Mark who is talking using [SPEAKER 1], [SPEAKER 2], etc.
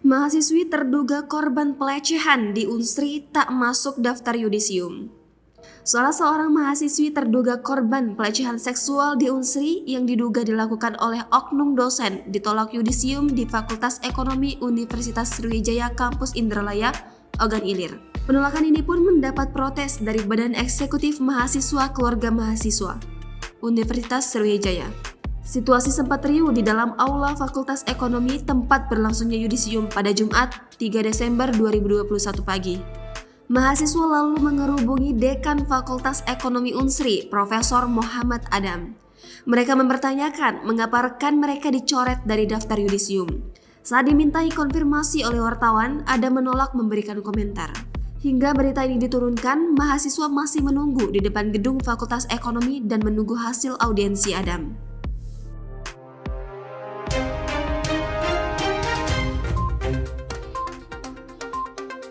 [SPEAKER 1] Mahasiswi terduga korban pelecehan di Unsri tak masuk daftar yudisium. Salah seorang mahasiswi terduga korban pelecehan seksual di Unsri yang diduga dilakukan oleh oknum dosen ditolak yudisium di Fakultas Ekonomi Universitas Sriwijaya Kampus Indralaya, Ogan Ilir. Penolakan ini pun mendapat protes dari Badan Eksekutif Mahasiswa Keluarga Mahasiswa Universitas Sriwijaya. Situasi sempat riuh di dalam aula Fakultas Ekonomi tempat berlangsungnya yudisium pada Jumat 3 Desember 2021 pagi. Mahasiswa lalu mengerubungi Dekan Fakultas Ekonomi Unsri, Profesor Muhammad Adam. Mereka mempertanyakan mengapa rekan mereka dicoret dari daftar yudisium. Saat dimintai konfirmasi oleh wartawan, Adam menolak memberikan komentar. Hingga berita ini diturunkan, mahasiswa masih menunggu di depan gedung Fakultas Ekonomi dan menunggu hasil audiensi Adam.